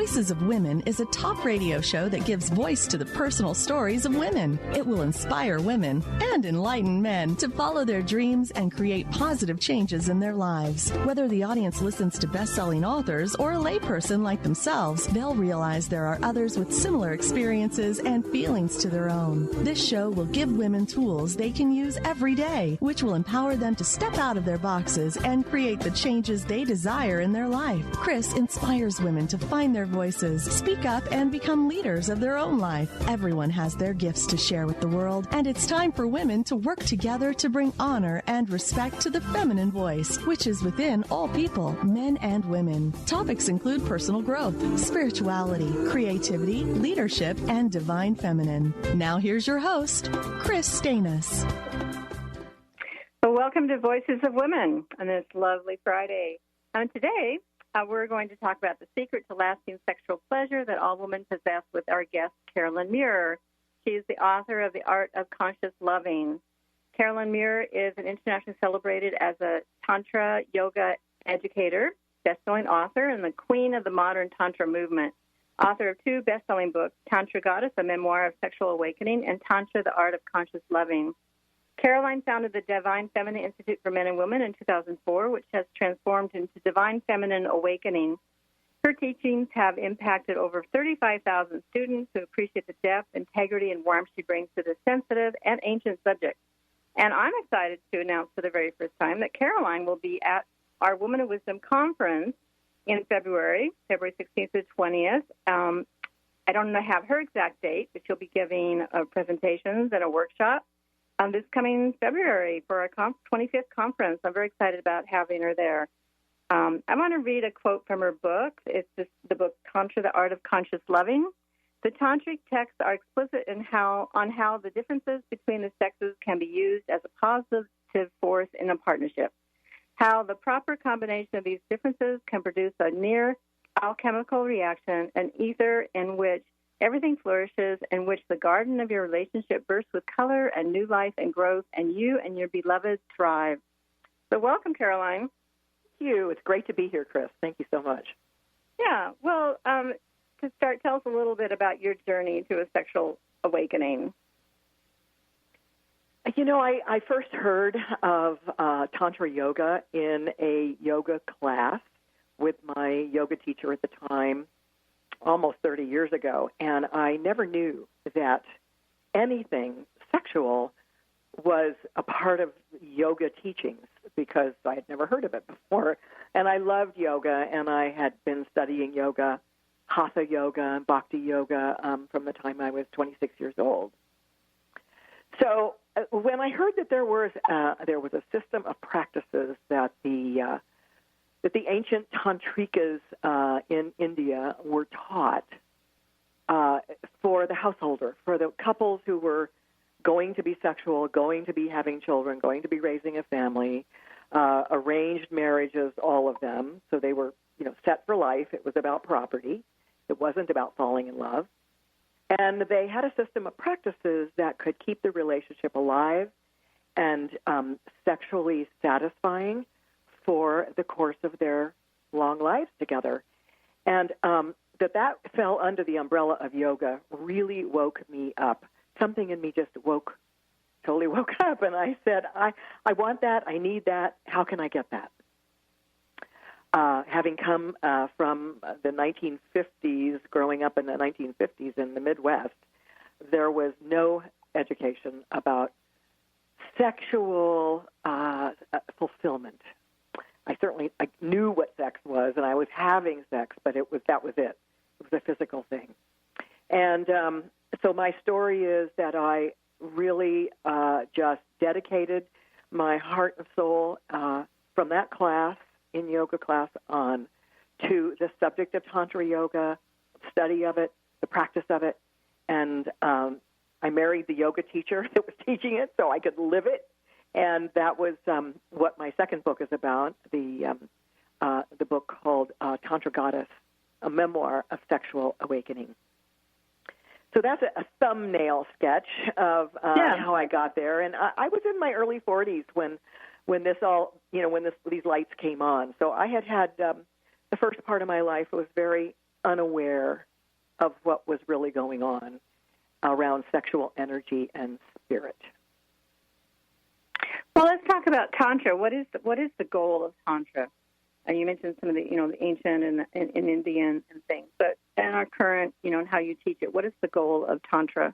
Voices of Women is a talk radio show that gives voice to the personal stories of women. It will inspire women and enlighten men to follow their dreams and create positive changes in their lives. Whether the audience listens to best-selling authors or a layperson like themselves, they'll realize there are others with similar experiences and feelings to their own. This show will give women tools they can use every day, which will empower them to step out of their boxes and create the changes they desire in their life. Kris inspires women to find their voices, speak up, and become leaders of their own life. Everyone has their gifts to share with the world, and it's time for women to work together to bring honor and respect to the feminine voice, which is within all people, men and women. Topics include personal growth, spirituality, creativity, leadership, and divine feminine. Now here's your host, Kris Steinnes. Well, welcome to Voices of Women on this lovely Friday. And today, we're going to talk about the secret to lasting sexual pleasure that all women possess with our guest, Carolyn Muir. She's the author of The Art of Conscious Loving. Carolyn Muir is an internationally celebrated as a Tantra yoga educator, best-selling author, and the queen of the modern Tantra movement. Author of 2 best-selling books, Tantra Goddess, a memoir of sexual awakening, and Tantra, The Art of Conscious Loving. Caroline founded the Divine Feminine Institute for Men and Women in 2004, which has transformed into Divine Feminine Awakening. Her teachings have impacted over 35,000 students who appreciate the depth, integrity, and warmth she brings to this sensitive and ancient subject. And I'm excited to announce for the very first time that Caroline will be at our Women of Wisdom conference in February 16th to 20th. I don't have her exact date, but she'll be giving presentations and a workshop this coming February for our 25th conference. I'm very excited about having her there. I want to read a quote from her book. It's the book Tantra, The Art of Conscious Loving. The tantric texts are explicit on how the differences between the sexes can be used as a positive force in a partnership, how the proper combination of these differences can produce a near alchemical reaction, an ether in which everything flourishes, in which the garden of your relationship bursts with color and new life and growth, and you and your beloved thrive. So welcome, Caroline. Thank you. It's great to be here, Kris. Thank you so much. Yeah. Well, to start, tell us a little bit about your journey to a sexual awakening. You know, I first heard of Tantra yoga in a yoga class with my yoga teacher at the time, almost 30 years ago, and I never knew that anything sexual was a part of yoga teachings because I had never heard of it before. And I loved yoga, and I had been studying yoga, hatha yoga, and bhakti yoga from the time I was 26 years old. So when I heard that there was a system of practices that the ancient tantricas in India were taught for the householder, for the couples who were going to be sexual, going to be having children, going to be raising a family, arranged marriages, all of them. So they were, set for life. It was about property. It wasn't about falling in love. And they had a system of practices that could keep the relationship alive and sexually satisfying for the course of their long lives together. And that fell under the umbrella of yoga really woke me up. Something in me just totally woke up, and I said, I want that, I need that, how can I get that? Having come from the 1950s, growing up in the 1950s in the Midwest, there was no education about sexual fulfillment. I knew what sex was, and I was having sex, but that was it. It was a physical thing. And so my story is that I really just dedicated my heart and soul from that class, in yoga class, on to the subject of Tantra yoga, study of it, the practice of it. And I married the yoga teacher that was teaching it so I could live it. And that was what my second book is about, the book called Tantra Goddess, a memoir of sexual awakening. So that's a thumbnail sketch of how I got there. And I was in my early 40s when this all, these lights came on. So I had the first part of my life was very unaware of what was really going on around sexual energy and spirit. Well, let's talk about Tantra. What is the goal of Tantra? You mentioned some of the, the ancient and Indian and things, but in our current, and how you teach it, what is the goal of Tantra?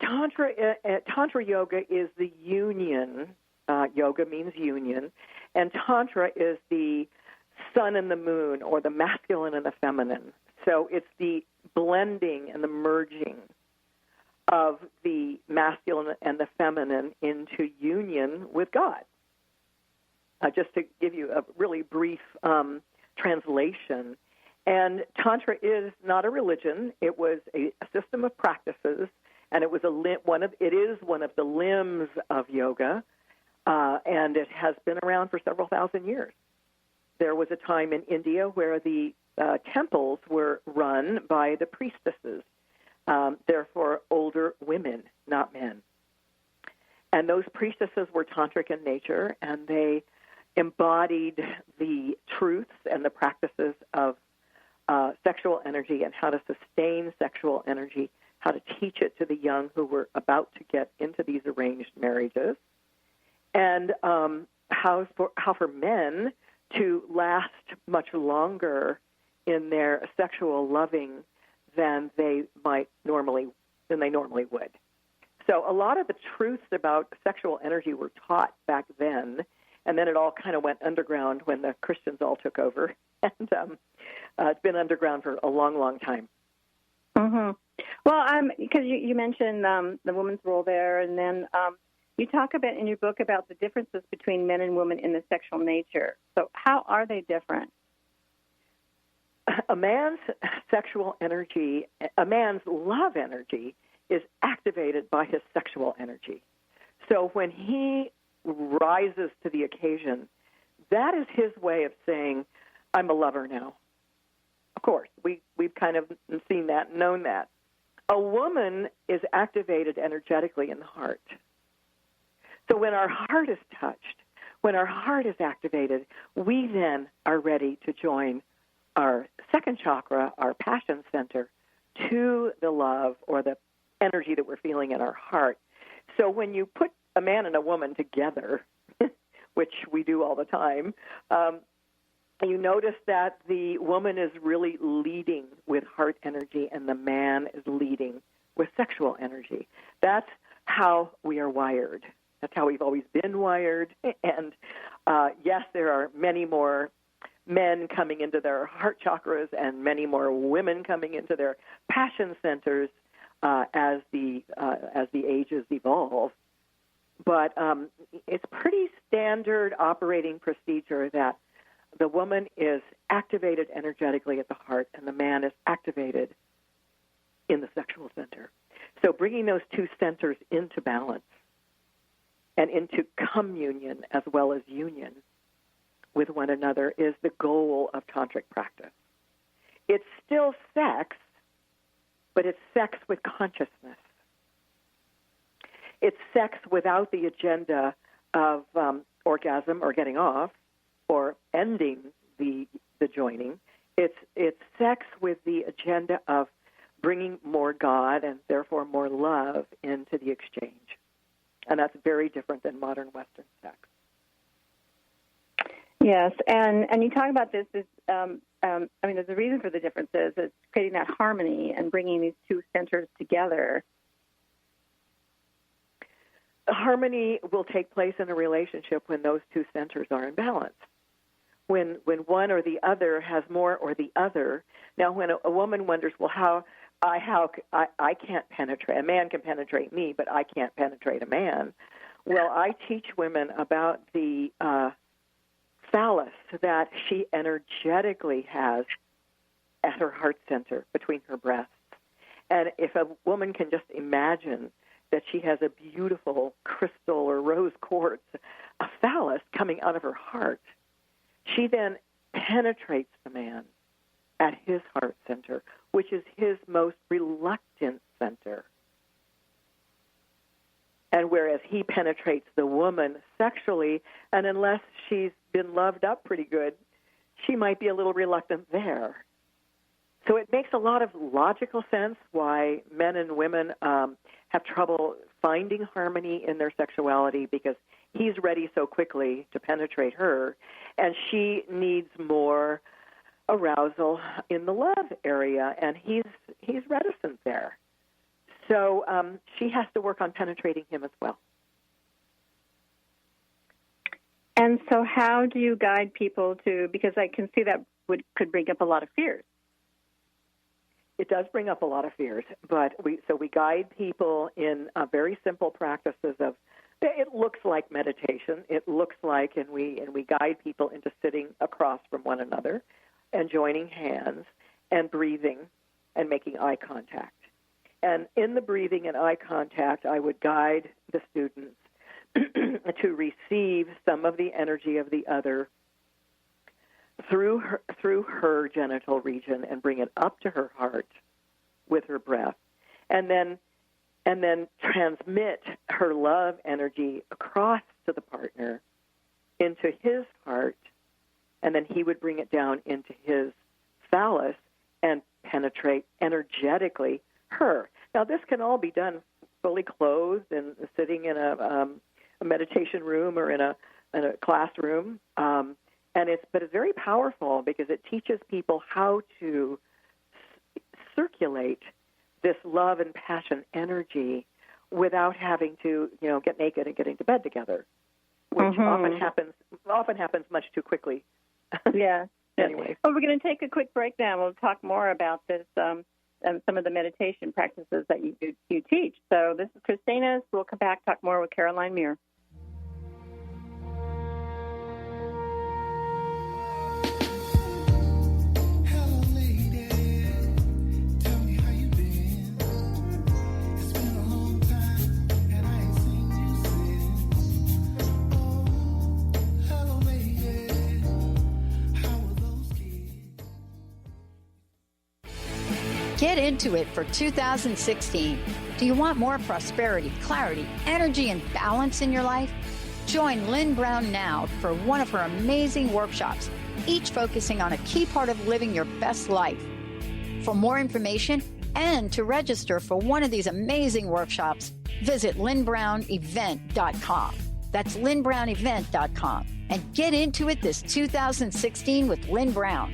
Tantra yoga is the union. Yoga means union, and Tantra is the sun and the moon, or the masculine and the feminine. So it's the blending and the merging of the masculine and the feminine into union with God. Just to give you a really brief translation, and Tantra is not a religion. It was a system of practices, and it was one of the limbs of yoga, and it has been around for several thousand years. There was a time in India where the temples were run by the priestesses, therefore older women, not men. And those priestesses were tantric in nature, and they embodied the truths and the practices of sexual energy and how to sustain sexual energy, how to teach it to the young who were about to get into these arranged marriages, and how for men to last much longer in their sexual loving than they normally would. So a lot of the truths about sexual energy were taught back then, and then it all kind of went underground when the Christians all took over, and it's been underground for a long, long time. Mm-hmm. Well, because you mentioned the woman's role there, and then you talk about in your book about the differences between men and women in the sexual nature. So how are they different? A man's sexual energy, a man's love energy, is activated by his sexual energy. So when he rises to the occasion, that is his way of saying, I'm a lover now. Of course, we've kind of seen that, known that. A woman is activated energetically in the heart. So when our heart is touched, when our heart is activated, we then are ready to join our second chakra, our passion center, to the love or the energy that we're feeling in our heart. So when you put a man and a woman together, which we do all the time, you notice that the woman is really leading with heart energy and the man is leading with sexual energy. That's how we are wired. That's how we've always been wired. And yes, there are many more men coming into their heart chakras and many more women coming into their passion centers as the ages evolve. But it's pretty standard operating procedure that the woman is activated energetically at the heart and the man is activated in the sexual center. So bringing those two centers into balance and into communion as well as union with one another is the goal of tantric practice. It's still sex, but it's sex with consciousness. It's sex without the agenda of orgasm or getting off or ending the joining. It's sex with the agenda of bringing more God and therefore more love into the exchange. And that's very different than modern Western sex. Yes, and you talk about this as, there's a reason for the differences. It's creating that harmony and bringing these two centers together. Harmony will take place in a relationship when those two centers are in balance. When one or the other has more or the other. Now, when a woman wonders, well, how I can't penetrate, a man can penetrate me, but I can't penetrate a man. Well, I teach women about the phallus that she energetically has at her heart center between her breasts. And if a woman can just imagine that she has a beautiful crystal or rose quartz, a phallus coming out of her heart, she then penetrates the man at his heart center, which is his most reluctant center. And whereas he penetrates the woman sexually, and unless she's been loved up pretty good, she might be a little reluctant there. So it makes a lot of logical sense why men and women have trouble finding harmony in their sexuality, because he's ready so quickly to penetrate her, and she needs more arousal in the love area, and he's reticent there. So she has to work on penetrating him as well. And so how do you guide people to, because I can see that could bring up a lot of fears. It does bring up a lot of fears, but we guide people in very simple practices of, it looks like meditation. It looks like, and we guide people into sitting across from one another and joining hands and breathing and making eye contact. And in the breathing and eye contact, I would guide the students to receive some of the energy of the other through her genital region and bring it up to her heart with her breath, and then transmit her love energy across to the partner into his heart, and then he would bring it down into his phallus and penetrate energetically her. Now, this can all be done fully clothed and sitting in a meditation room or in a classroom. But it's very powerful because it teaches people how to circulate this love and passion energy without having to, get naked and get into bed together, which often happens much too quickly. Yeah. Anyway. Well, we're going to take a quick break now. We'll talk more about this and some of the meditation practices that you teach. So this is Kris Steinnes. We'll come back, talk more with Caroline Muir. Get into it for 2016. Do you want more prosperity, clarity, energy, and balance in your life? Join Lynn Brown now for one of her amazing workshops, each focusing on a key part of living your best life. For more information and to register for one of these amazing workshops, visit lynnbrownevent.com. That's lynnbrownevent.com. And get into it this 2016 with Lynn Brown.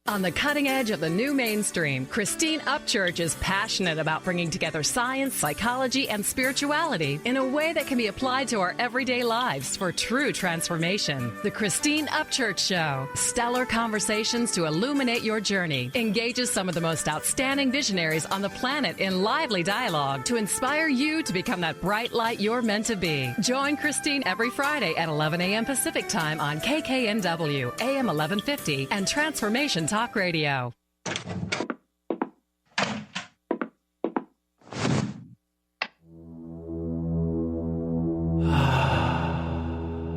On the cutting edge of the new mainstream, Christine Upchurch is passionate about bringing together science, psychology, and spirituality in a way that can be applied to our everyday lives for true transformation. The Christine Upchurch Show, stellar conversations to illuminate your journey, engages some of the most outstanding visionaries on the planet in lively dialogue to inspire you to become that bright light you're meant to be. Join Christine every Friday at 11 a.m. Pacific Time on KKNW, AM 1150, and Transformation Talk Radio.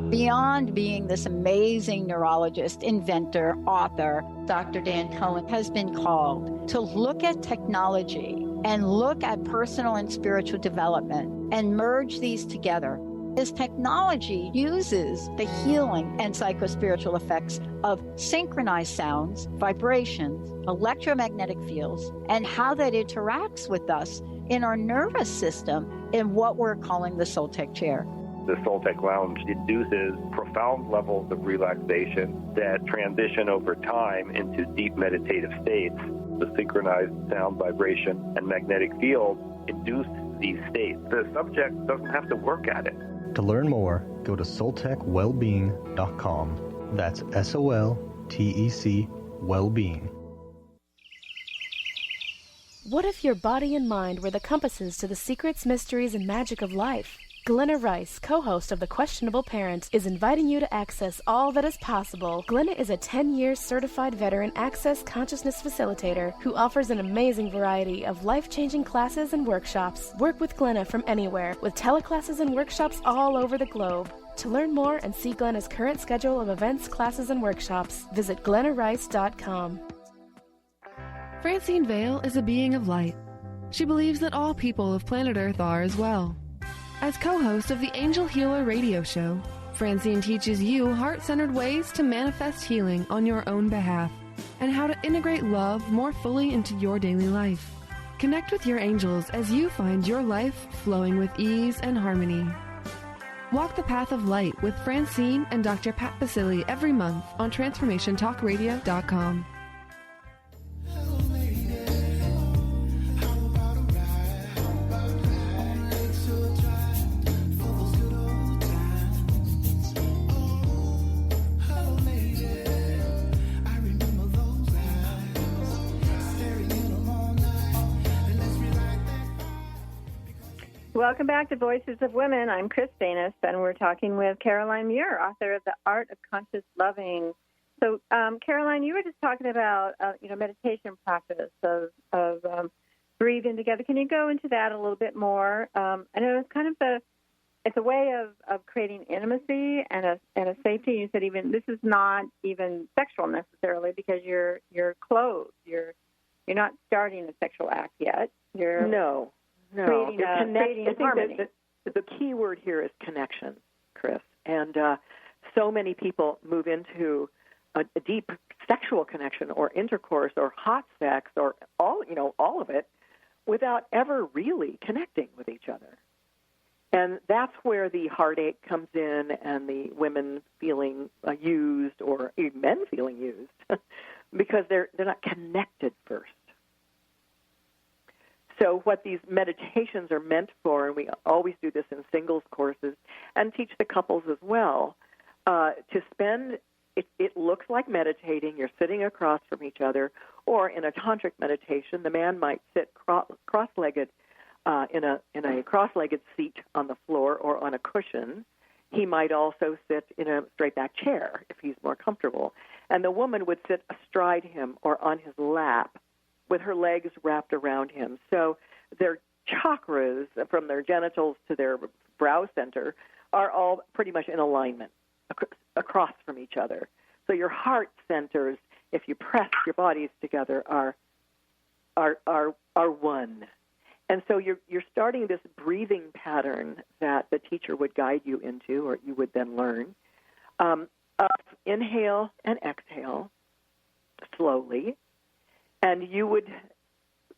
Beyond being this amazing neurologist, inventor, author, Dr. Dan Cohen has been called to look at technology and look at personal and spiritual development and merge these together. This technology uses the healing and psychospiritual effects of synchronized sounds, vibrations, electromagnetic fields, and how that interacts with us in our nervous system in what we're calling the Soultech chair. The Soultech Lounge induces profound levels of relaxation that transition over time into deep meditative states. The synchronized sound, vibration, and magnetic field induce these states. The subject doesn't have to work at it. To learn more, go to SoultechWellbeing.com. That's SOLTEC Wellbeing. What if your body and mind were the compasses to the secrets, mysteries, and magic of life? Glenna Rice, co-host of The Questionable Parent, is inviting you to access all that is possible. Glenna is a 10-year certified veteran access consciousness facilitator who offers an amazing variety of life-changing classes and workshops. Work with Glenna from anywhere, with teleclasses and workshops all over the globe. To learn more and see Glenna's current schedule of events, classes, and workshops, visit glennarice.com. Francine Vale is a being of light. She believes that all people of planet Earth are as well. As co-host of the Angel Healer radio show, Francine teaches you heart-centered ways to manifest healing on your own behalf. and how to integrate love more fully into your daily life. Connect with your angels as you find your life flowing with ease and harmony. Walk the Path of Light with Francine and Dr. Pat Basili every month on TransformationTalkRadio.com. Welcome back to Voices of Women. I'm Kris Steinnes, and we're talking with Caroline Muir, author of The Art of Conscious Loving. So, Caroline, you were just talking about, meditation practice of breathing together. Can you go into that a little bit more? I know it's kind of it's a way of creating intimacy and a safety. You said even this is not even sexual necessarily because you're clothed. You're not starting a sexual act yet. No. Creating harmony. The key word here is connection, Kris. And so many people move into a deep sexual connection or intercourse or hot sex or all of it without ever really connecting with each other. And that's where the heartache comes in and the women feeling used or even men feeling used because they're not connected first. So what these meditations are meant for, and we always do this in singles courses and teach the couples as well, to spend, it looks like meditating. You're sitting across from each other, or in a tantric meditation, the man might sit cross-legged in a cross-legged seat on the floor or on a cushion. He might also sit in a straight-back chair if he's more comfortable. And the woman would sit astride him or on his lap, with her legs wrapped around him. So their chakras, from their genitals to their brow center, are all pretty much in alignment across from each other. So your heart centers, if you press your bodies together, are one. And so you're starting this breathing pattern that the teacher would guide you into, or you would then learn, of inhale and exhale slowly. And you would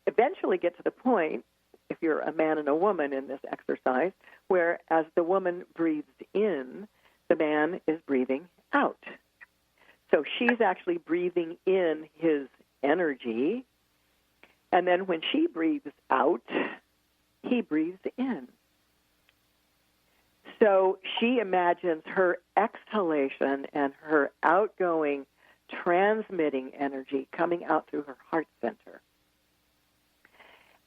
eventually get to the point, if you're a man and a woman in this exercise, where as the woman breathes in, the man is breathing out. So she's actually breathing in his energy, and then when she breathes out, he breathes in. So she imagines her exhalation and her outgoing transmitting energy coming out through her heart center.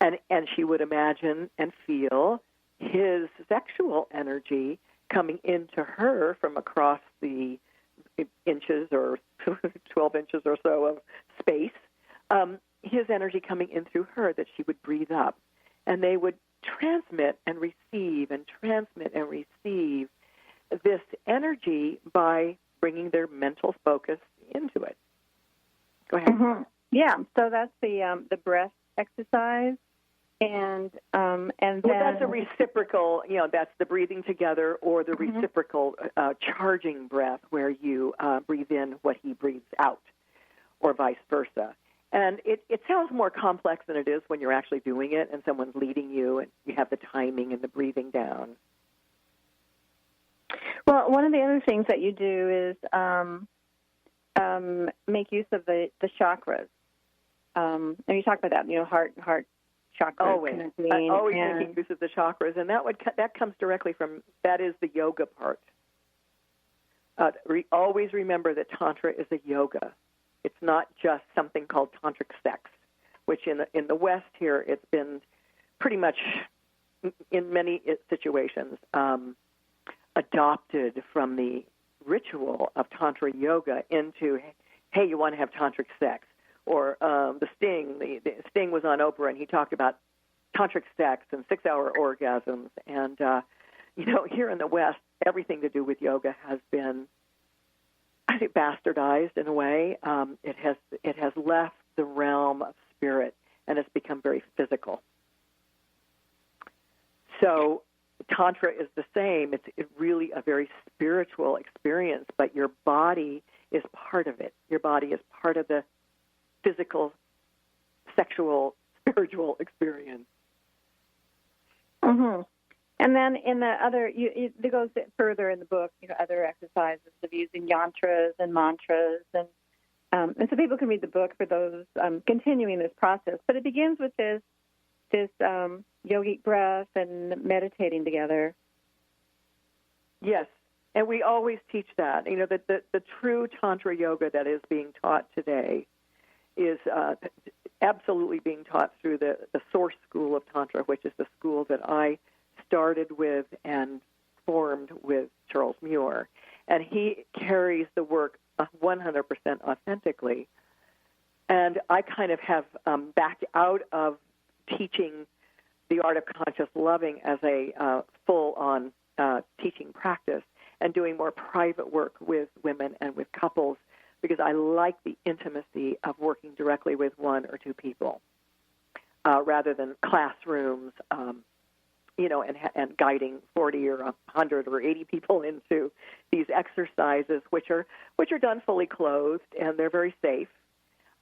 And she would imagine and feel his sexual energy coming into her from across the inches or 12 inches or so of space, his energy coming in through her that she would breathe up. And they would transmit and receive and transmit and receive this energy by bringing their mental focus into it. Go ahead. Mm-hmm. Yeah, so that's the breath exercise, and then that's a reciprocal. That's the breathing together, or the reciprocal charging breath, where you breathe in what he breathes out, or vice versa. And it sounds more complex than it is when you're actually doing it, and someone's leading you, and you have the timing and the breathing down. Well, one of the other things that you do is make use of the chakras. And you talk about that, heart chakras. Always making use of the chakras, and that comes directly from, that is the yoga part. Always remember that Tantra is a yoga. It's not just something called tantric sex, which in the West here, it's been pretty much, in many situations, adopted from the ritual of Tantra yoga into, hey, you want to have tantric sex. Or the Sting was on Oprah, and he talked about tantric sex and 6-hour orgasms. And, here in the West, everything to do with yoga has been, I think, bastardized in a way. It has left the realm of spirit, and it's become very physical. So Tantra is the same. It's really a very spiritual experience, but your body is part of it. Your body is part of the physical, sexual, spiritual experience. Mm-hmm. And then in the other, it goes further in the book, other exercises of using yantras and mantras. And so people can read the book for those continuing this process. But it begins with this yogic breath and meditating together. Yes, and we always teach that. The true Tantra yoga that is being taught today is absolutely being taught through the source school of Tantra, which is the school that I started with and formed with Charles Muir. And he carries the work 100% authentically. And I kind of have backed out of teaching the art of conscious loving as a full-on teaching practice and doing more private work with women and with couples because I like the intimacy of working directly with one or two people rather than classrooms, and guiding 40 or 100 or 80 people into these exercises, which are done fully clothed, and they're very safe,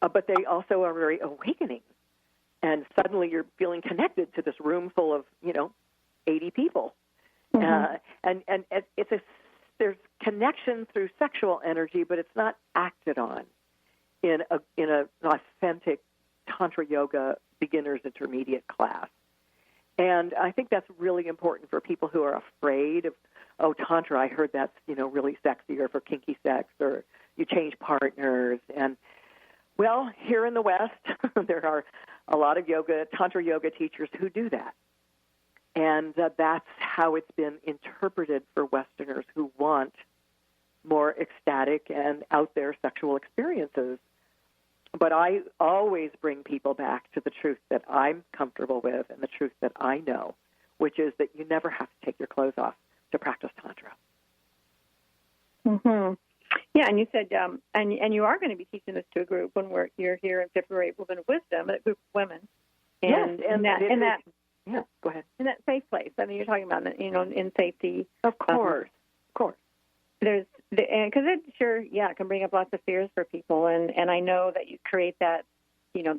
but they also are very awakening. And suddenly you're feeling connected to this room full of, 80 people. Mm-hmm. And there's connection through sexual energy, but it's not acted on in an authentic Tantra Yoga beginner's intermediate class. And I think that's really important for people who are afraid of, Tantra, I heard that's, really sexy or for kinky sex or you change partners. And, well, here in the West, there are a lot of Tantra Yoga teachers who do that. And that's how it's been interpreted for Westerners who want more ecstatic and out there sexual experiences. But I always bring people back to the truth that I'm comfortable with and the truth that I know, which is that you never have to take your clothes off to practice Tantra. Mm-hmm. Yeah, and you said, and you are going to be teaching this to a group when you're here in February, Women of Wisdom, a group of women. And yes, yeah, go ahead. In that safe place. I mean, you're talking about, in safety. Of course. Because it sure, it can bring up lots of fears for people. And I know that you create that,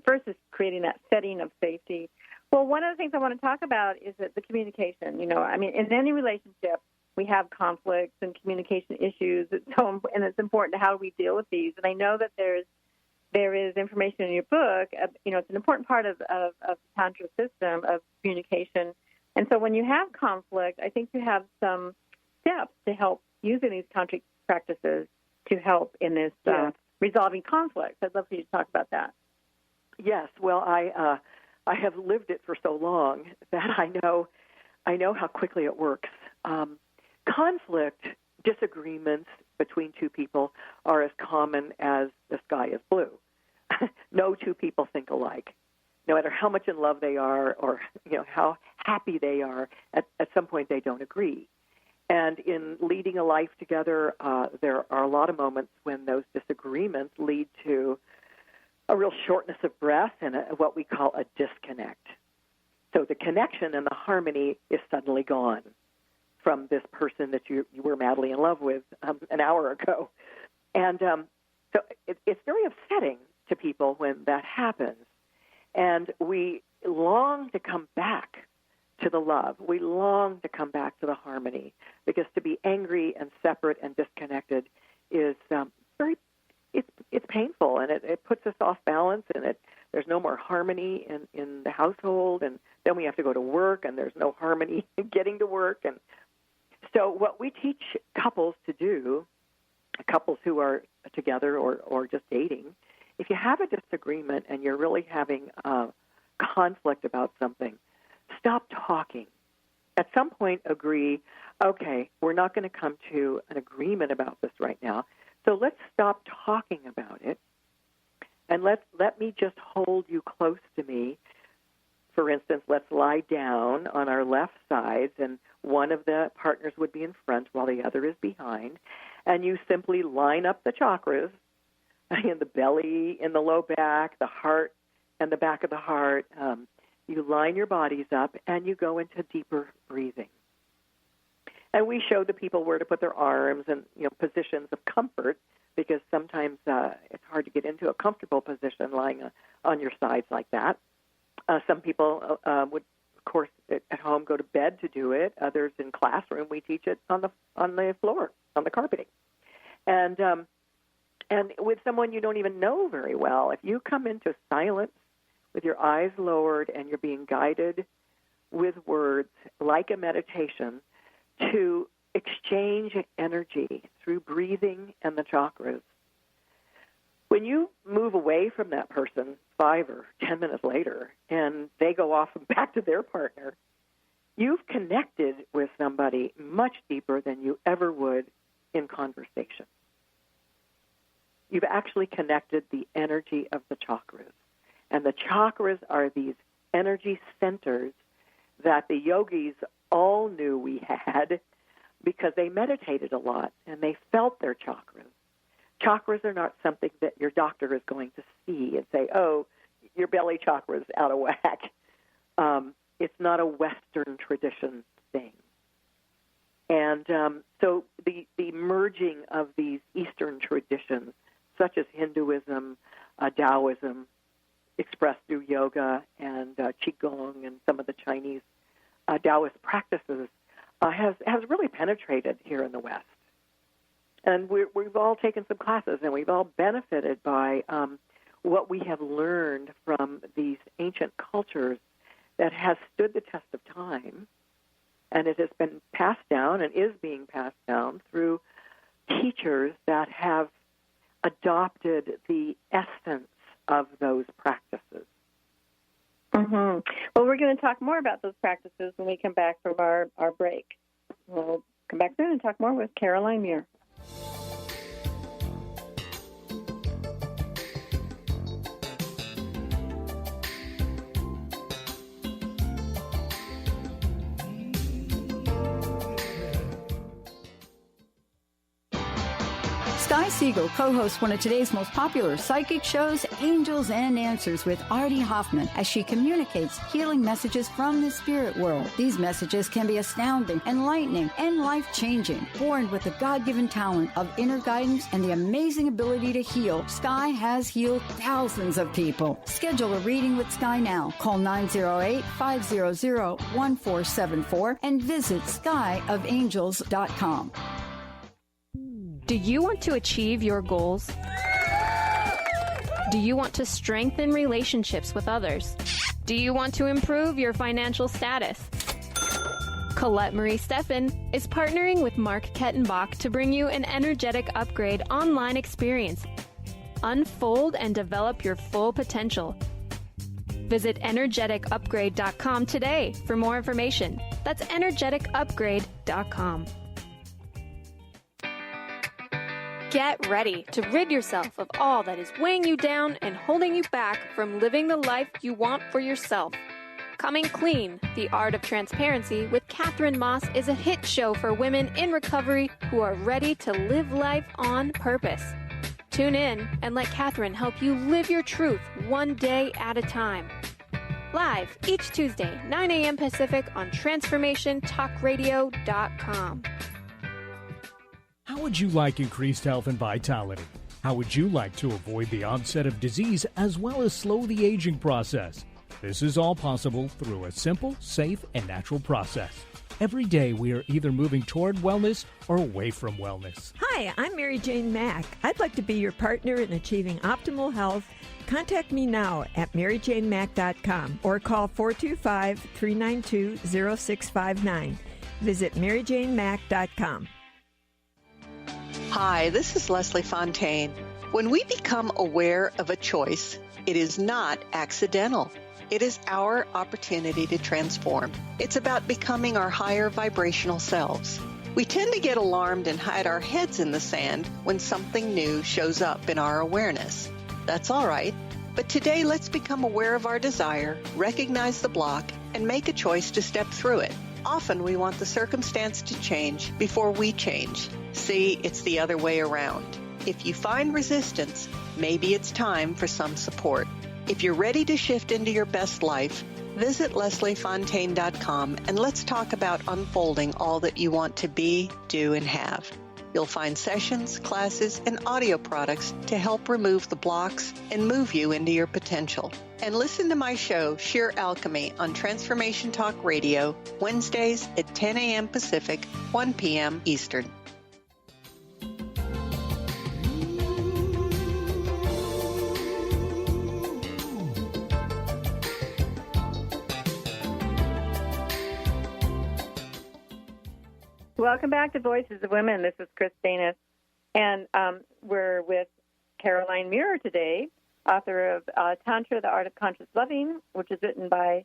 first is creating that setting of safety. Well, one of the things I want to talk about is that the communication, in any relationship, we have conflicts and communication issues. And it's important to how we deal with these. And I know that there is information in your book. It's an important part of the Tantra system of communication. And so when you have conflict, I think you have some steps to help using these tantric practices to help in this resolving conflicts. I'd love for you to talk about that. Yes. Well, I have lived it for so long that I know how quickly it works. Conflict, disagreements between two people are as common as the sky is blue. No two people think alike. No matter how much in love they are or how happy they are, at some point they don't agree. And in leading a life together, there are a lot of moments when those disagreements lead to a real shortness of breath and what we call a disconnect. So the connection and the harmony is suddenly gone from this person that you were madly in love with an hour ago. And so it's very upsetting to people when that happens. And we long to come back to the love. We long to come back to the harmony, because to be angry and separate and disconnected is it's painful, and it puts us off balance, and there's no more harmony in the household, and then we have to go to work, and there's no harmony in getting to work. And so what we teach couples to do, couples who are together or just dating, if you have a disagreement and you're really having conflict about something, stop talking. At some point, agree, okay, we're not going to come to an agreement about this right now, so let's stop talking about it, and let me just hold you close to me. For instance, let's lie down on our left sides, and one of the partners would be in front while the other is behind, and you simply line up the chakras in the belly, in the low back, the heart, and the back of the heart. You line your bodies up, and you go into deeper breathing. And we show the people where to put their arms and positions of comfort because sometimes it's hard to get into a comfortable position lying on your sides like that. Some people would, of course, at home go to bed to do it. Others in classroom, we teach it on the floor, on the carpeting. And with someone you don't even know very well, if you come into silence with your eyes lowered and you're being guided with words like a meditation to exchange energy through breathing and the chakras, when you move away from that person 5 or 10 minutes later and they go off and back to their partner, you've connected with somebody much deeper than you ever would in conversation. You've actually connected the energy of the chakras. And the chakras are these energy centers that the yogis all knew we had because they meditated a lot and they felt their chakras. Chakras are not something that your doctor is going to see and say, oh, your belly chakra is out of whack. It's not a Western tradition thing. And so the merging of these Eastern traditions, such as Hinduism, Taoism, expressed through yoga and Qigong and some of the Chinese Taoist practices, has really penetrated here in the West. And we've all taken some classes, and we've all benefited by what we have learned from these ancient cultures that has stood the test of time, and it has been passed down and is being passed down through teachers that have adopted the essence of those practices. Mm-hmm. Well, we're going to talk more about those practices when we come back from our break. We'll come back soon and talk more with Caroline Muir. Sky Siegel co-hosts one of today's most popular psychic shows, Angels and Answers, with Artie Hoffman, as she communicates healing messages from the spirit world. These messages can be astounding, enlightening, and life-changing. Born with the God-given talent of inner guidance and the amazing ability to heal, Sky has healed thousands of people. Schedule a reading with Sky now. Call 908-500-1474 and visit skyofangels.com. Do you want to achieve your goals? Do you want to strengthen relationships with others? Do you want to improve your financial status? Colette Marie Steffen is partnering with Mark Kettenbach to bring you an energetic upgrade online experience. Unfold and develop your full potential. Visit energeticupgrade.com today for more information. That's energeticupgrade.com. Get ready to rid yourself of all that is weighing you down and holding you back from living the life you want for yourself. Coming Clean, The Art of Transparency with Catherine Moss is a hit show for women in recovery who are ready to live life on purpose. Tune in and let Catherine help you live your truth one day at a time. Live each Tuesday, 9 a.m. Pacific on TransformationTalkRadio.com. How would you like increased health and vitality? How would you like to avoid the onset of disease as well as slow the aging process? This is all possible through a simple, safe, and natural process. Every day we are either moving toward wellness or away from wellness. Hi, I'm Mary Jane Mack. I'd like to be your partner in achieving optimal health. Contact me now at maryjanemack.com or call 425-392-0659. Visit maryjanemack.com. Hi, this is Leslie Fontaine. When we become aware of a choice, it is not accidental. It is our opportunity to transform. It's about becoming our higher vibrational selves. We tend to get alarmed and hide our heads in the sand when something new shows up in our awareness. That's all right. But today, let's become aware of our desire, recognize the block, and make a choice to step through it. Often we want the circumstance to change before we change. See, it's the other way around. If you find resistance, maybe it's time for some support. If you're ready to shift into your best life, visit lesliefontaine.com and let's talk about unfolding all that you want to be, do, and have. You'll find sessions, classes, and audio products to help remove the blocks and move you into your potential. And listen to my show, Sheer Alchemy, on Transformation Talk Radio, Wednesdays at 10 a.m. Pacific, 1 p.m. Eastern. Welcome back to Voices of Women. This is Kris Steinnes, and we're with Caroline Muir today, author of Tantra, The Art of Conscious Loving, which is written by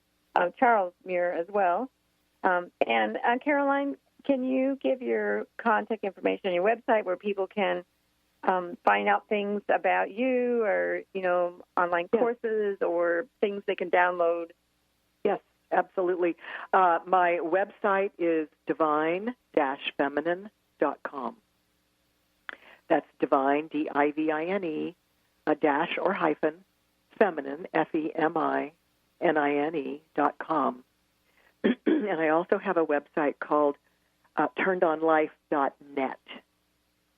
Charles Muir as well. And Caroline, can you give your contact information on your website where people can find out things about you, or online courses or things they can download? Yes, absolutely. My website is divine-feminine.com. That's divine, D-I-V-I-N-E, a dash or hyphen, feminine, F-E-M-I-N-I-N-E.com. And I also have a website called turnedonlife.net.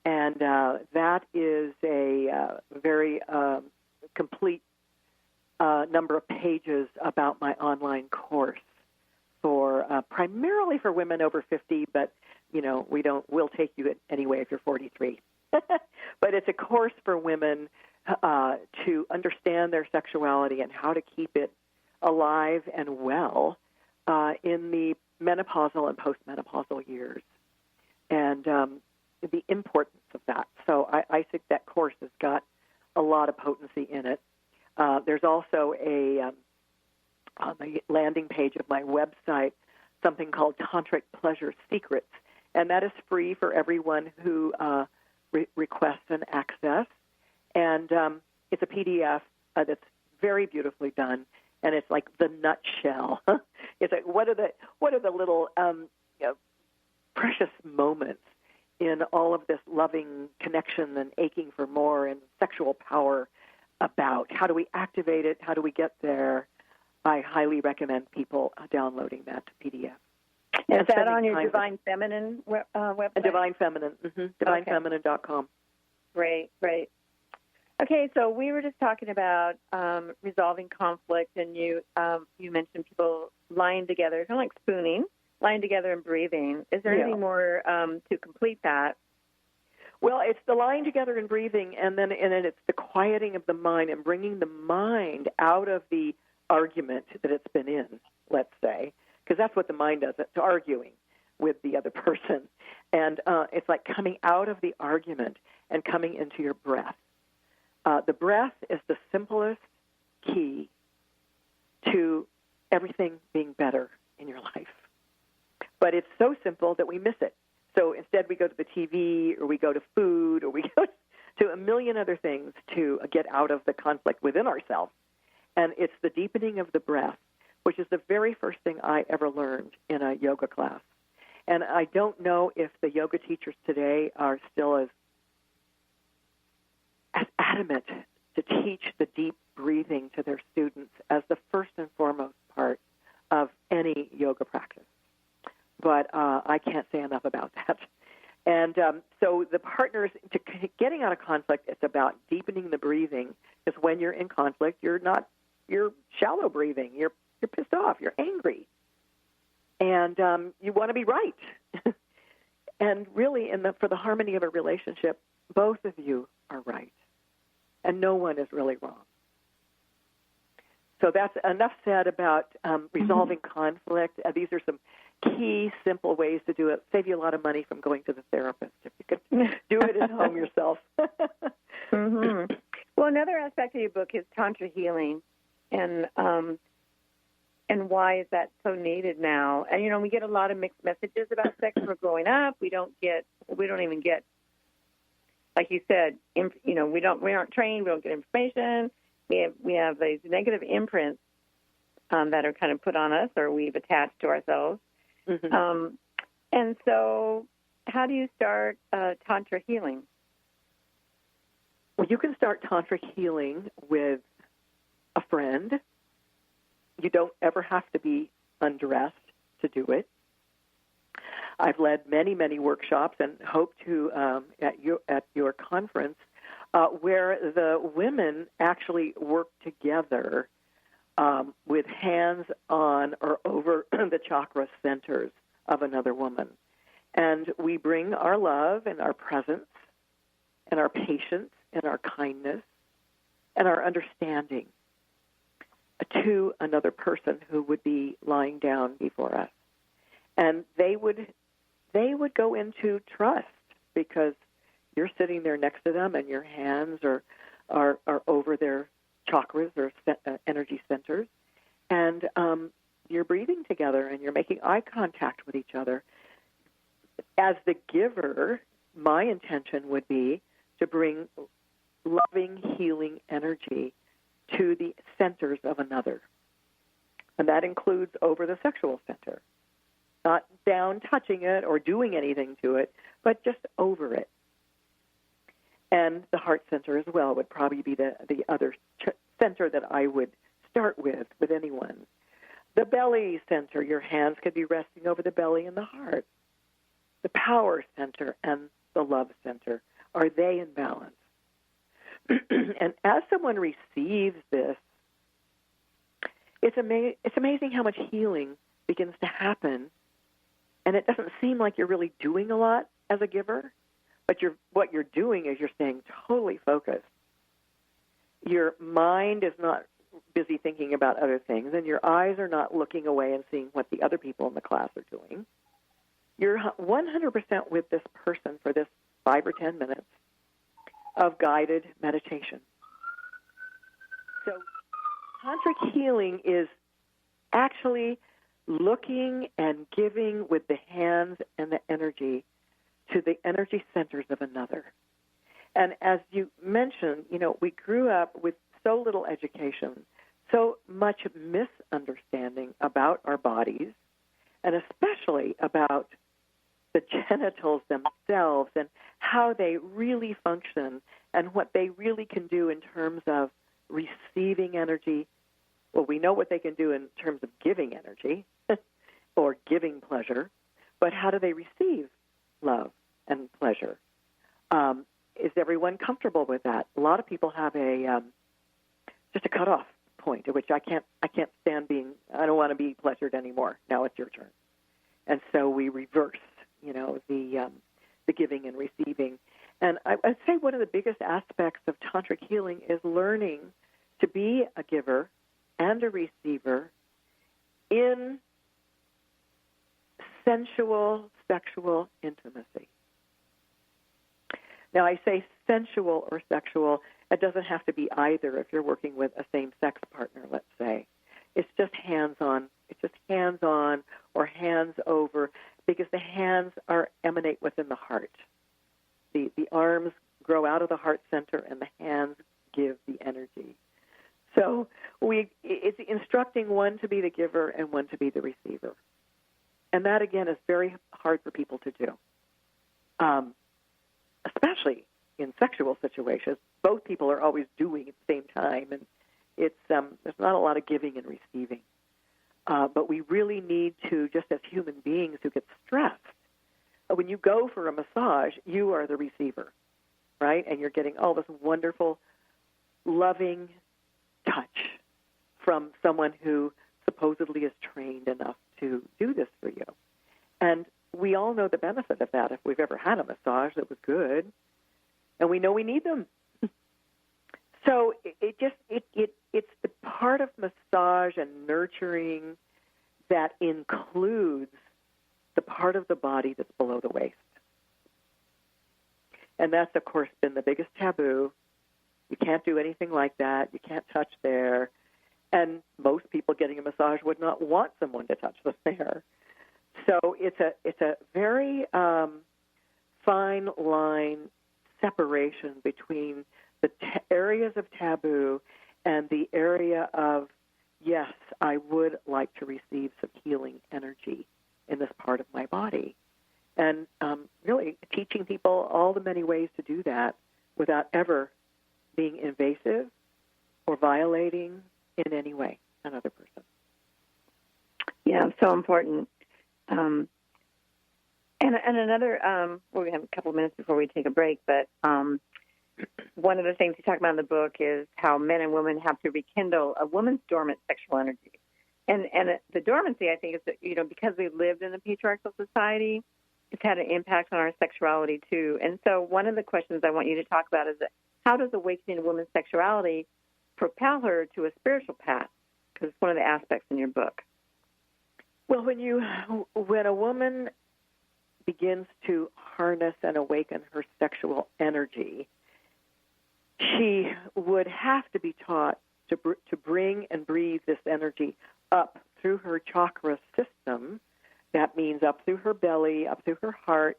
And that is a very complete number of pages about my online course for primarily for women over 50, but we'll take you anyway if you're 43. But it's a course for women to understand their sexuality and how to keep it alive and well in the menopausal and postmenopausal years, and the importance of that. So I think that course has got a lot of potency in it. There's also on the landing page of my website, something called Tantric Pleasure Secrets, and that is free for everyone who requests an access. And it's a PDF that's very beautifully done, and it's like the nutshell. It's like what are the little precious moments in all of this loving connection and aching for more and sexual power about? How do we activate it? How do we get there? I highly recommend people downloading that PDF. Is that on your Divine Feminine website? Divine Feminine, divinefeminine.com. Great. Okay, so we were just talking about resolving conflict, and you mentioned people lying together, kind of like spooning, lying together and breathing. Is there anything more to complete that? Well, it's the lying together and breathing, and then it's the quieting of the mind and bringing the mind out of the argument that it's been in, let's say, because that's what the mind does. It's arguing with the other person. And it's like coming out of the argument and coming into your breath. The breath is the simplest key to everything being better in your life. But it's so simple that we miss it. So instead we go to the TV, or we go to food, or we go to a million other things to get out of the conflict within ourselves. And it's the deepening of the breath, which is the very first thing I ever learned in a yoga class. And I don't know if the yoga teachers today are still as adamant to teach the deep breathing to their students as the first and foremost part of any yoga practice. But I can't say enough about that. And so the partners, to getting out of conflict, it's about deepening the breathing, because when you're in conflict, you're shallow breathing, you're pissed off, you're angry, and you want to be right. And really, for the harmony of a relationship, both of you are right, and no one is really wrong. So that's enough said about resolving conflict. These are some key, simple ways to do it. Save you a lot of money from going to the therapist if you could do it at home yourself. Mm-hmm. Well, another aspect of your book is Tantra healing, and why is that so needed now? And we get a lot of mixed messages about sex. We're growing up. We don't even get, like you said, we aren't trained. We don't get information. We have these negative imprints that are kind of put on us, or we've attached to ourselves. Mm-hmm. And so, how do you start Tantra healing? Well, you can start Tantra healing with a friend. You don't ever have to be undressed to do it. I've led many, many workshops and hope to at your conference where the women actually work together with hands on or over the chakra centers of another woman. And we bring our love and our presence and our patience and our kindness and our understanding to another person who would be lying down before us. And they would go into trust because you're sitting there next to them and your hands are over their chakras or energy centers. And you're breathing together and you're making eye contact with each other. As the giver, my intention would be to bring loving, healing energy to the centers of another. And that includes over the sexual center. Not down touching it or doing anything to it, but just over it. And the heart center as well would probably be the other center that I would start with anyone. The belly center, your hands could be resting over the belly and the heart. The power center and the love center, are they in balance? And as someone receives this, it's amazing how much healing begins to happen. And it doesn't seem like you're really doing a lot as a giver, but what you're doing is you're staying totally focused. Your mind is not busy thinking about other things, and your eyes are not looking away and seeing what the other people in the class are doing. You're 100% with this person for this 5 or 10 minutes of guided meditation. So tantric healing is actually looking and giving with the hands and the energy to the energy centers of another. And as you mentioned, we grew up with so little education, so much misunderstanding about our bodies, and especially about the genitals themselves and how they really function and what they really can do in terms of receiving energy. Well, we know what they can do in terms of giving energy or giving pleasure, but how do they receive love and pleasure? Is everyone comfortable with that? A lot of people have just a cutoff point at which I can't stand being. I don't want to be pleasured anymore. Now it's your turn, and so we reverse, the giving and receiving. And I'd say one of the biggest aspects of tantric healing is learning to be a giver and a receiver in sensual, sexual intimacy. Now, I say sensual or sexual. It doesn't have to be either if you're working with a same-sex partner, let's say. It's just hands-on. It's just hands-on or hands over because the hands emanate within the heart. The arms grow out of the heart center and the hands give the energy. So it's instructing one to be the giver and one to be the receiver. And that, again, is very hard for people to do, especially in sexual situations. Both people are always doing at the same time, and there's not a lot of giving and receiving. But we really need to, just as human beings who get stressed, when you go for a massage, you are the receiver, right? And you're getting all this wonderful, loving touch from someone who supposedly is trained enough to do this for you. And we all know the benefit of that if we've ever had a massage that was good, and we know we need them. So it's the part of massage and nurturing that includes the part of the body that's below the waist. And that's, of course, been the biggest taboo. You can't do anything like that. You can't touch there. And most people getting a massage would not want someone to touch them there. So it's a very fine line separation between the areas of taboo and the area of, yes, I would like to receive some healing energy in this part of my body. And really teaching people all the many ways to do that without ever being invasive or violating in any way another person. Yeah, so important. And another, we have a couple of minutes before we take a break, but one of the things you talk about in the book is how men and women have to rekindle a woman's dormant sexual energy. And the dormancy, I think, is that, because we lived in a patriarchal society, it's had an impact on our sexuality, too. And so one of the questions I want you to talk about is that how does awakening a woman's sexuality propel her to a spiritual path? Because it's one of the aspects in your book. Well, when a woman begins to harness and awaken her sexual energy, she would have to be taught to bring and breathe this energy up through her chakra system. That means up through her belly, up through her heart,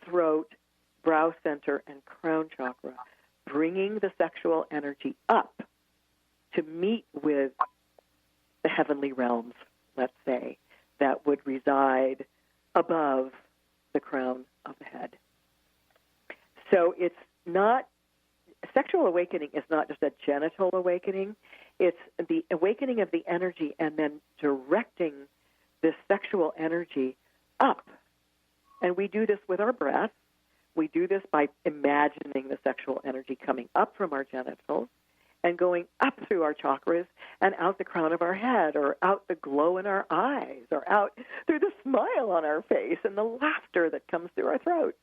throat, brow center, and crown chakra, bringing the sexual energy up to meet with the heavenly realms, let's say, that would reside above the crown of the head. So it's not, sexual awakening is not just a genital awakening, it's the awakening of the energy and then directing this sexual energy up. And we do this with our breath. We do this by imagining the sexual energy coming up from our genitals and going up through our chakras and out the crown of our head, or out the glow in our eyes, or out through the smile on our face and the laughter that comes through our throat.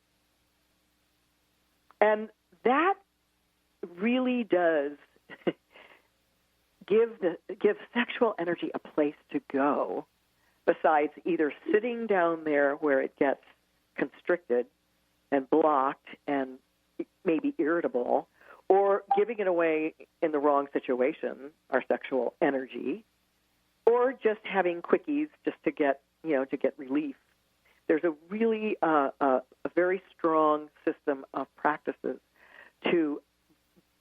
And that really does give sexual energy a place to go, besides either sitting down there where it gets constricted and blocked and maybe irritable, or giving it away in the wrong situation, our sexual energy, or just having quickies just to get relief. There's a really a very strong system of practices to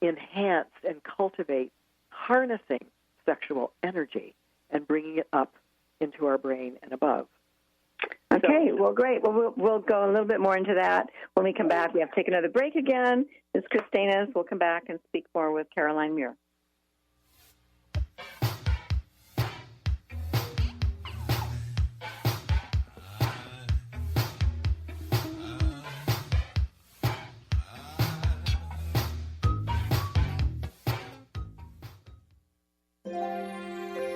enhance and cultivate harnessing sexual energy and bringing it up into our brain and above. Okay, well, great. Well, we'll go a little bit more into that when we come back. We have to take another break again. This is Kris Steinnes. We'll come back and speak more with Caroline Muir.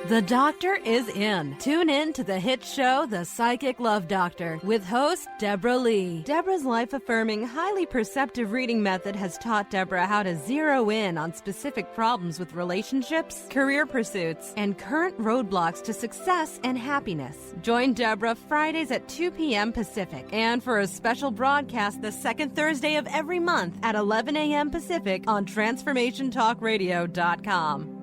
The doctor is in. Tune in to the hit show, The Psychic Love Doctor, with host Deborah Lee. Deborah's life-affirming, highly perceptive reading method has taught Deborah how to zero in on specific problems with relationships, career pursuits, and current roadblocks to success and happiness. Join Deborah Fridays at 2 p.m. Pacific, and for a special broadcast the second Thursday of every month at 11 a.m. Pacific on TransformationTalkRadio.com.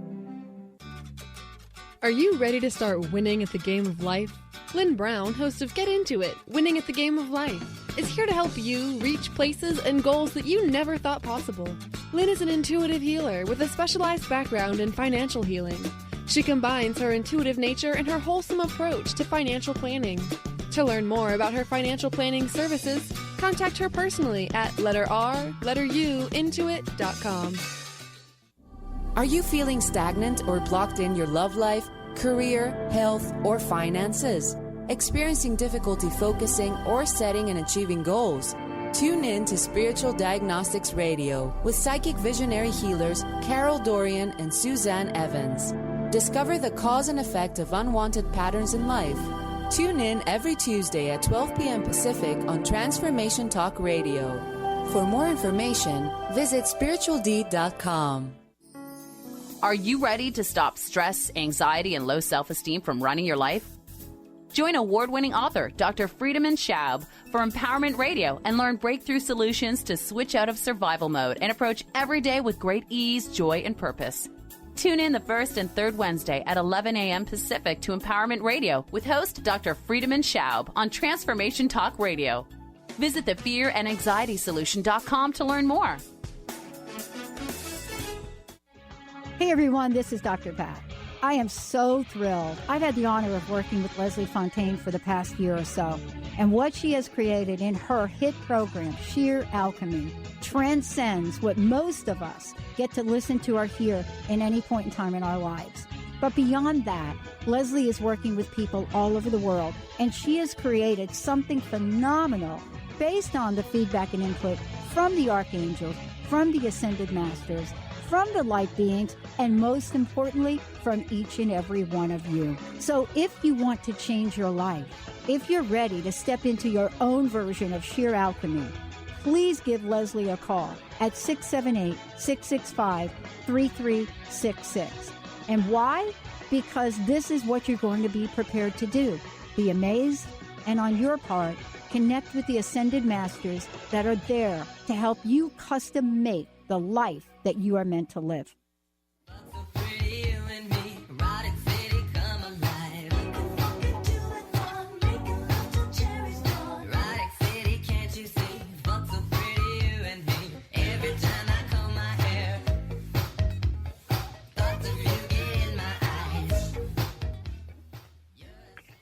Are you ready to start winning at the game of life? Lynn Brown, host of Get Into It, Winning at the Game of Life, is here to help you reach places and goals that you never thought possible. Lynn is an intuitive healer with a specialized background in financial healing. She combines her intuitive nature and her wholesome approach to financial planning. To learn more about her financial planning services, contact her personally at intuit.com. Are you feeling stagnant or blocked in your love life, career, health, or finances? Experiencing difficulty focusing or setting and achieving goals? Tune in to Spiritual Diagnostics Radio with psychic visionary healers Carol Dorian and Suzanne Evans. Discover the cause and effect of unwanted patterns in life. Tune in every Tuesday at 12 p.m. Pacific on Transformation Talk Radio. For more information, visit spiritualdeed.com. Are you ready to stop stress, anxiety, and low self-esteem from running your life? Join award-winning author Dr. Friedemann Schaub for Empowerment Radio and learn breakthrough solutions to switch out of survival mode and approach every day with great ease, joy, and purpose. Tune in the first and third Wednesday at 11 a.m. Pacific to Empowerment Radio with host Dr. Friedemann Schaub on Transformation Talk Radio. Visit thefearandanxietysolution.com to learn more. Hey everyone, this is Dr. Pat. I am so thrilled. I've had the honor of working with Leslie Fontaine for the past year or so. And what she has created in her hit program, Sheer Alchemy, transcends what most of us get to listen to or hear in any point in time in our lives. But beyond that, Leslie is working with people all over the world, and she has created something phenomenal based on the feedback and input from the archangels, from the ascended masters, from the light beings, and most importantly, from each and every one of you. So if you want to change your life, if you're ready to step into your own version of sheer alchemy, please give Leslie a call at 678-665-3366. And why? Because this is what you're going to be prepared to do. Be amazed, and on your part, connect with the Ascended Masters that are there to help you custom make the life that you are meant to live.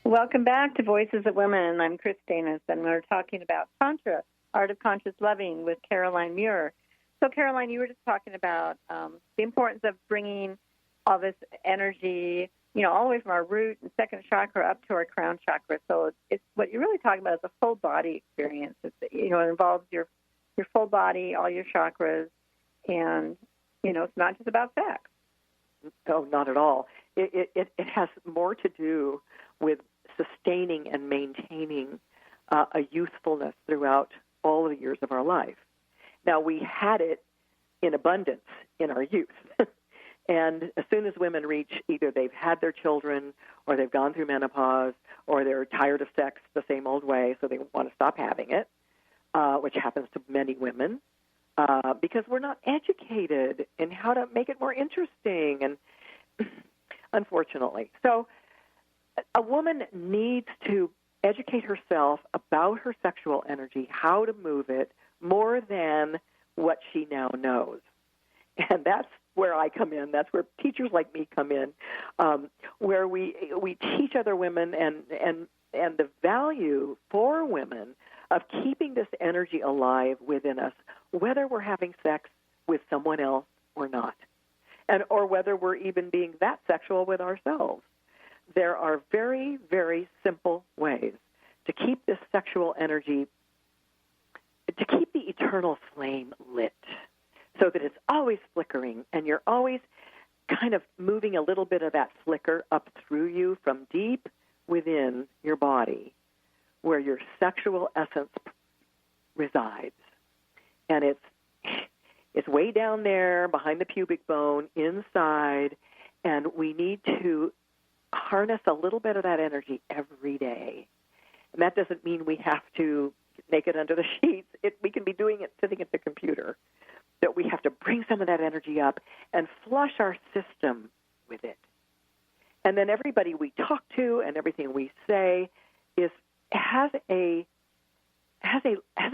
Welcome back to Voices of Women. I'm Kris Steinnes, and we're talking about Tantra, Art of Conscious Loving with Caroline Muir. So, Caroline, you were just talking about the importance of bringing all this energy, all the way from our root and second chakra up to our crown chakra. So it's what you're really talking about is a full body experience. It involves your full body, all your chakras, and, it's not just about sex. No, not at all. It has more to do with sustaining and maintaining a youthfulness throughout all of the years of our life. Now, we had it in abundance in our youth. And as soon as women reach, either they've had their children or they've gone through menopause or they're tired of sex the same old way, so they want to stop having it, which happens to many women, because we're not educated in how to make it more interesting, and unfortunately. So a woman needs to educate herself about her sexual energy, how to move it, more than what she now knows. And that's where I come in. That's where teachers like me come in, where we teach other women and the value for women of keeping this energy alive within us, whether we're having sex with someone else or not, or whether we're even being that sexual with ourselves. There are very, very simple ways to keep this sexual energy, to keep the eternal flame lit so that it's always flickering and you're always kind of moving a little bit of that flicker up through you from deep within your body where your sexual essence resides. And it's way down there behind the pubic bone, inside, and we need to harness a little bit of that energy every day. And that doesn't mean we have to naked under the sheets. We can be doing it sitting at the computer. That we have to bring some of that energy up and flush our system with it. And then everybody we talk to and everything we say has a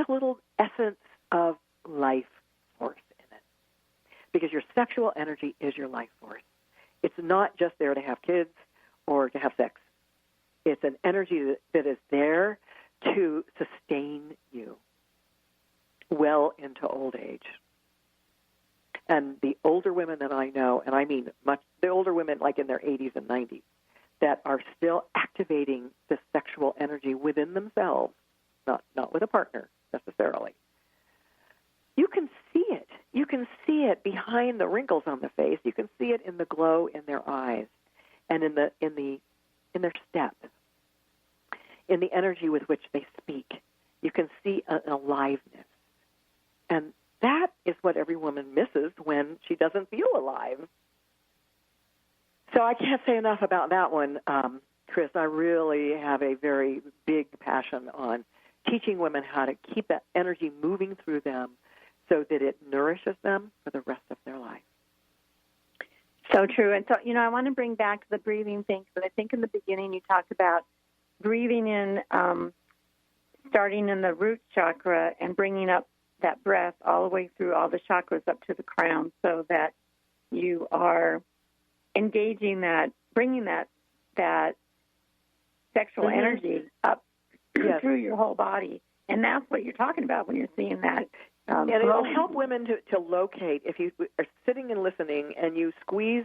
little essence of life force in it. Because your sexual energy is your life force. It's not just there to have kids or to have sex. It's an energy that is there to sustain you well into old age. And the older women that I know, and I mean the older women like in their 80s and 90s, that are still activating this sexual energy within themselves, not with a partner necessarily. You can see it. You can see it behind the wrinkles on the face. You can see it in the glow in their eyes and in their step, in the energy with which they speak. You can see an aliveness. And that is what every woman misses when she doesn't feel alive. So I can't say enough about that one, Kris. I really have a very big passion on teaching women how to keep that energy moving through them so that it nourishes them for the rest of their life. So true. And so, I want to bring back the breathing thing, because I think in the beginning you talked about breathing in, starting in the root chakra and bringing up that breath all the way through all the chakras up to the crown, so that you are engaging that, bringing that sexual energy up through your whole body. And that's what you're talking about when you're seeing that. And it'll help women to locate. If you are sitting and listening and you squeeze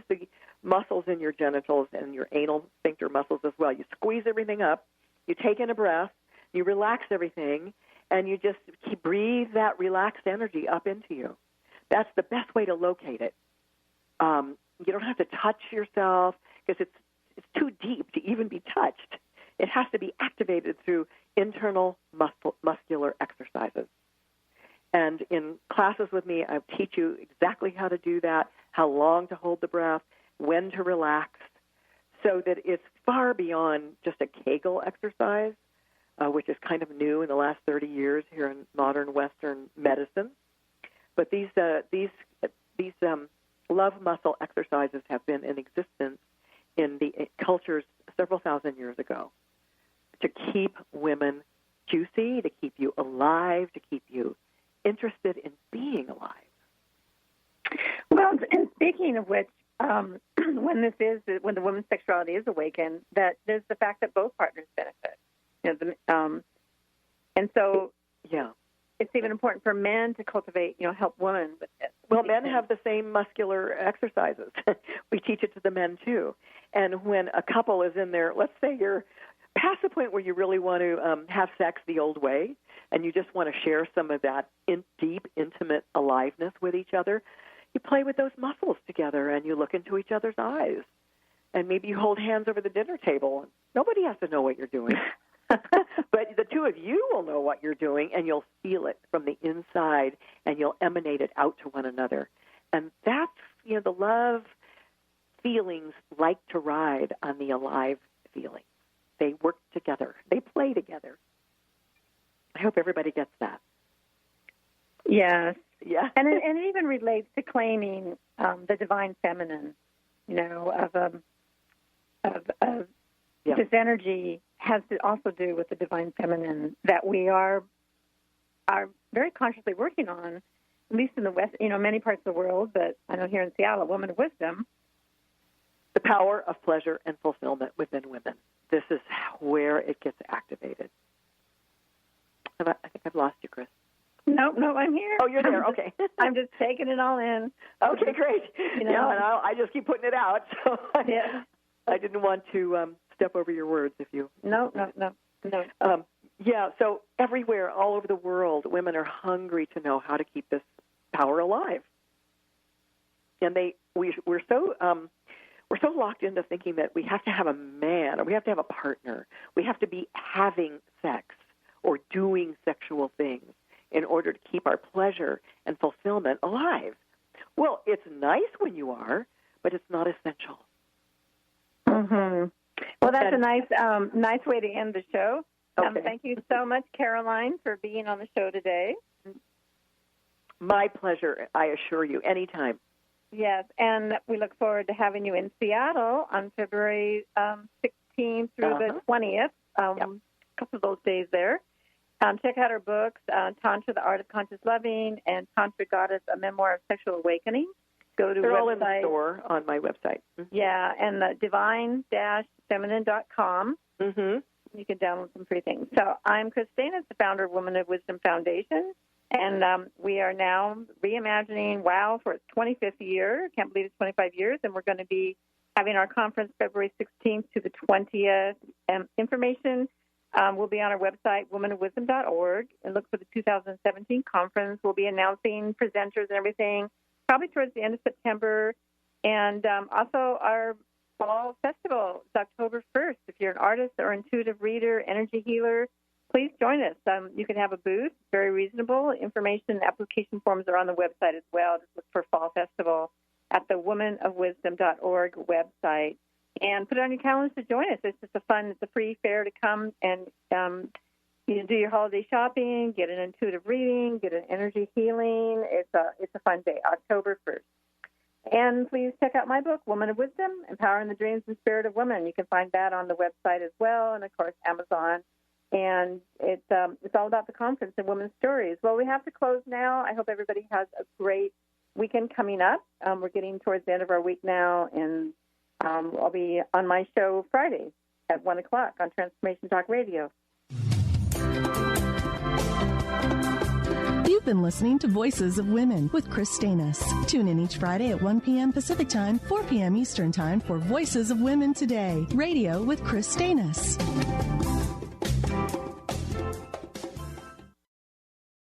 muscles in your genitals and your anal sphincter muscles as well. You squeeze everything up, you take in a breath, you relax everything, and you just breathe that relaxed energy up into you. That's the best way to locate it. You don't have to touch yourself because it's too deep to even be touched. It has to be activated through internal muscular exercises. And in classes with me, I teach you exactly how to do that, how long to hold the breath, when to relax, so that it's far beyond just a Kegel exercise, which is kind of new in the last 30 years here in modern Western medicine. But these love muscle exercises have been in existence in the cultures several thousand years ago to keep women juicy, to keep you alive, to keep you interested in being alive. Well, and speaking of which, when the woman's sexuality is awakened, that there's the fact that both partners benefit. And so, yeah, it's even important for men to cultivate, help women with this. Well, men have the same muscular exercises. We teach it to the men too. And when a couple is in there, let's say you're past the point where you really want to have sex the old way, and you just want to share some of that deep, intimate aliveness with each other, you play with those muscles together, and you look into each other's eyes. And maybe you hold hands over the dinner table. Nobody has to know what you're doing. But the two of you will know what you're doing, and you'll feel it from the inside, and you'll emanate it out to one another. And that's, the love feelings like to ride on the alive feeling. They work together. They play together. I hope everybody gets that. Yes. Yeah. And it even relates to claiming the divine feminine, this energy has to also do with the divine feminine that we are very consciously working on, at least in the West, many parts of the world, but I know here in Seattle, Woman of Wisdom. The power of pleasure and fulfillment within women. This is where it gets activated. I think I've lost you, Kris. No, I'm here. Oh, you're there. Okay. I'm just taking it all in. Okay, great. Yeah, and I just keep putting it out. So yeah. I didn't want to step over your words if you... No. Yeah, so everywhere, all over the world, women are hungry to know how to keep this power alive. And we're so locked into thinking that we have to have a man or we have to have a partner. We have to be having sex or doing sexual things in order to keep our pleasure and fulfillment alive. Well, it's nice when you are, but it's not essential. Mm-hmm. Well, that's a nice way to end the show. Okay. Thank you so much, Caroline, for being on the show today. My pleasure, I assure you, anytime. Yes, and we look forward to having you in Seattle on February 16th through the 20th, a couple of those days there. Check out our books, Tantra, The Art of Conscious Loving, and Tantra Goddess, A Memoir of Sexual Awakening. Go to They're website. all in the store on my website. Mm-hmm. Yeah, and the divine-feminine.com. Mm-hmm. You can download some free things. So I'm Kris Steinnes, the founder of Women of Wisdom Foundation, and we are now reimagining WOW for its 25th year. Can't believe it's 25 years, and we're going to be having our conference February 16th to the 20th. Information will be on our website, womanofwisdom.org, and look for the 2017 conference. We'll be announcing presenters and everything probably towards the end of September, and also our fall festival. It's October 1st. If you're an artist or intuitive reader, energy healer, please join us. You can have a booth. It's very reasonable. Information, application forms are on the website as well. Just look for Fall Festival at the womanofwisdom.org website. And put it on your calendars to join us. It's just it's a free fair to come and do your holiday shopping, get an intuitive reading, get an energy healing. It's a fun day, October 1st. And please check out my book, Woman of Wisdom, Empowering the Dreams and Spirit of Women. You can find that on the website as well, and, of course, Amazon. And it's all about the conference and women's stories. Well, we have to close now. I hope everybody has a great weekend coming up. We're getting towards the end of our week now, and I'll be on my show Friday at 1 o'clock on Transformation Talk Radio. You You've been listening to Voices of Women with Kris Steinnes. Tune in each Friday at 1 p.m. Pacific Time, 4 p.m. Eastern Time for Voices of Women Today, radio with Kris Steinnes.